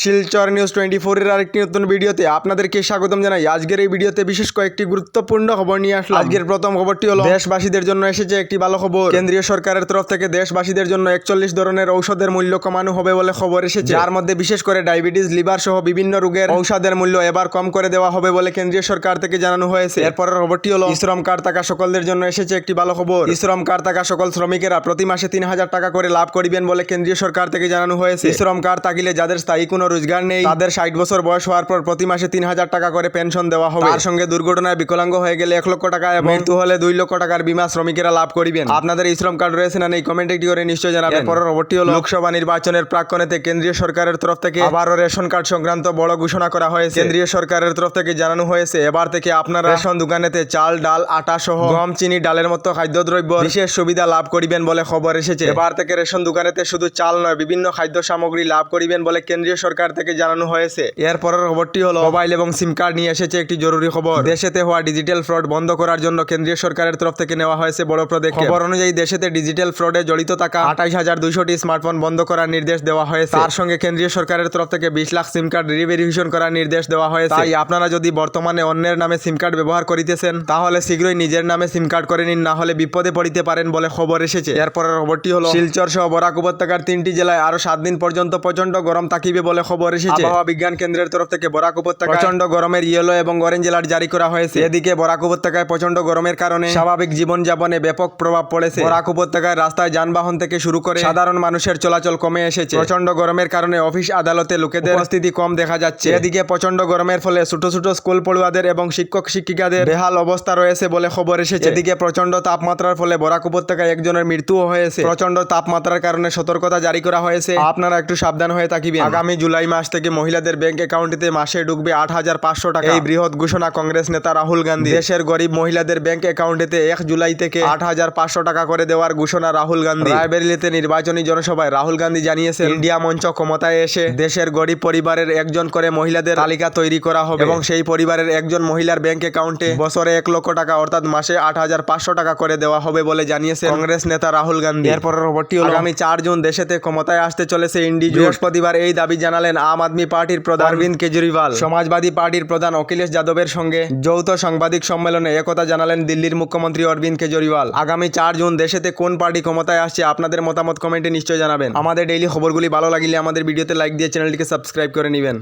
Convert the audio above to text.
Silchar news 24 এর আরেকটি নতুন ভিডিওতে আপনাদেরকে স্বাগতম জানাই। আজকের এই ভিডিওতে বিশেষ কয়েকটি গুরুত্বপূর্ণ খবর নিয়ে আসলাম। আজকের প্রথম খবরটি হলো দেশবাসীদের জন্য এসেছে একটি ভালো খবর। কেন্দ্রীয় সরকারের তরফ থেকে দেশবাসীদের জন্য 41 ধরনের ঔষধের মূল্য কমানো হবে বলে খবর এসেছে, যার মধ্যে বিশেষ করে ডায়াবেটিস, লিভার সহ বিভিন্ন রোগের ঔষধের মূল্য এবার কম করে দেওয়া হবে বলে কেন্দ্রীয় সরকার থেকে জানানো হয়েছে। এরপরের খবরটি হলো শ্রম কার্ড থাকা সকলদের জন্য এসেছে একটি ভালো খবর। শ্রম কার্ড থাকা সকল শ্রমিকেরা প্রতি মাসে 3000 টাকা করে লাভ করিবেন বলে কেন্দ্রীয় সরকার থেকে জানানো হয়েছে। শ্রম কার্ড থাকিলে যাদের স্থায়ী কোনো রোজগার নেই তাদের 60 বছর বয়স হওয়ার পর প্রতি মাসে 3000 টাকা করে পেনশন দেওয়া হবে। তার সঙ্গে দুর্ঘটনায় বিকলাঙ্গ হয়ে গেলে 1 লক্ষ টাকা এবং মৃত্যু হলে 2 লক্ষ টাকার বীমা শ্রমিকেরা লাভ করিবেন। আপনাদের এই শ্রম কার্ড রয়েছে না নেই কমেন্ট একটি করে নিশ্চয় জানাবেন। এরপরের খবরটি হলো লোকসভা নির্বাচনের প্রাক্কনেতে কেন্দ্রীয় সরকারের তরফ থেকে আবারও রেশন কার্ড সংক্রান্ত বড় ঘোষণা করা হয়েছে। কেন্দ্রীয় সরকারের তরফ থেকে জানানো হয়েছে এবার থেকে আপনারা রেশন দোকানেতে চাল, ডাল, আটা সহ গম, চিনি, ডালের মতো খাদ্যদ্রব্য বিশেষ সুবিধা লাভ করিবেন বলে খবর এসেছে। এবার থেকে রেশন দোকানেতে শুধু চাল নয় বিভিন্ন খাদ্য সামগ্রী লাভ করিবেন বলে কেন্দ্রীয় সরকার থেকে জানানো হয়েছে। এরপরের খবরটি হলো মোবাইল এবং সিম কার্ড নিয়ে এসেছে একটি জরুরি খবর। দেশেতে হওয়া ডিজিটাল ফ্রড বন্ধ করার জন্য কেন্দ্রীয় সরকারের তরফ থেকে নেওয়া হয়েছে বড় পদক্ষেপ। খবর অনুযায়ী দেশেতে ডিজিটাল ফ্রডে জড়িত থাকা 28200টি স্মার্টফোন বন্ধ করার নির্দেশ দেওয়া হয়েছে। তার সঙ্গে কেন্দ্রীয় সরকারের তরফ থেকে 20 লাখ সিম কার্ড রিভেরিফিকেশন করার নির্দেশ দেওয়া হয়েছে। তাই আপনারা যদি বর্তমানে অন্যের নামে সিম কার্ড ব্যবহার করিতেছেন তাহলে শীঘ্রই নিজের নামে সিম কার্ড করে নিন, না হলে বিপদে পড়িতে পারেন বলে খবর এসেছে। এরপরের খবরটি হলো শিলচর সহ বরাক উপত্যকার 3টি জেলায় আরো 7 দিন পর্যন্ত প্রচন্ড গরম থাকিবে বলে খবর এসেছে। আবহাওয়া বিজ্ঞান কেন্দ্রের তরফ থেকে বরাক উপত্যকায় প্রচন্ড গরমের ইয়েলো এবং অরেঞ্জ অ্যালার্ট জারি করা হয়েছে। এদিকে বরাক উপত্যকায় প্রচন্ড গরমের কারণে স্বাভাবিক জীবনযাপনে ব্যাপক প্রভাব পড়েছে। বরাক উপত্যকায় রাস্তায় যানবাহন থেকে শুরু করে সাধারণ মানুষের চলাচল কমে এসেছে। প্রচন্ড গরমের কারণে অফিস আদালতে লোকেদের উপস্থিতি কম দেখা যাচ্ছে। এদিকে প্রচন্ড গরমের ফলে ছোট ছোট স্কুল পড়ুয়াদের এবং শিক্ষক শিক্ষিকাদের বেহাল অবস্থা রয়েছে বলে খবর এসেছে। এদিকে প্রচন্ড তাপমাত্রার ফলে বরাক উপত্যকায় একজনের মৃত্যুও হয়েছে। প্রচন্ড তাপমাত্রার কারণে সতর্কতা জারি করা হয়েছে, আপনারা একটু সাবধান হয়ে থাকিবেন। আগামী জুলাই মাস থেকে মহিলাদের ব্যাংক অ্যাকাউন্টে মাসে ঢুকবে 8500 টাকা। এই বৃহৎ ঘোষণা কংগ্রেস নেতা রাহুল গান্ধী। দেশের গরিব মহিলাদের ব্যাংক অ্যাকাউন্টে 1 জুলাই থেকে 8500 টাকা করে দেওয়ার ঘোষণা রাহুল গান্ধী। রায়বেরিলিতে নির্বাচনী জনসভায় রাহুল গান্ধী জানিয়েছেন ইন্ডিয়া মঞ্চ ক্ষমতায় এসে দেশের গরিব পরিবারের একজন করে মহিলাদের তালিকা তৈরি করা হবে এবং সেই পরিবারের একজন মহিলার ব্যাংক অ্যাকাউন্টে বছরে 1 লক্ষ টাকা অর্থাৎ মাসে 8500 টাকা করে দেওয়া হবে বলে জানিয়েছেন কংগ্রেস নেতা রাহুল গান্ধী। এরপরের খবরটি হলো আগামী 4 জুন দেশেতে ক্ষমতায় আসতে চলেছে ইন্ডি। বৃহস্পতিবার এই দাবি জানালেন আম আদমি পার্টির প্রধান অরবিন্দ কেজরিওয়াল। সমাজবাদী পার্টির প্রধান অখিলেশ যাদবের সঙ্গে যৌথ সাংবাদিক সম্মেলনে একথা জানালেন দিল্লির মুখ্যমন্ত্রী অরবিন্দ কেজরিওয়াল। আগামী 4 জুন দেশেতে কোন পার্টি ক্ষমতায় আসছে আপনাদের মতামত কমেন্টে নিশ্চয় জানাবেন। আমাদের ডেইলি খবরগুলি ভালো লাগলে আমাদের ভিডিওতে লাইক দিয়ে চ্যানেলটিকে সাবস্ক্রাইব করে নেবেন।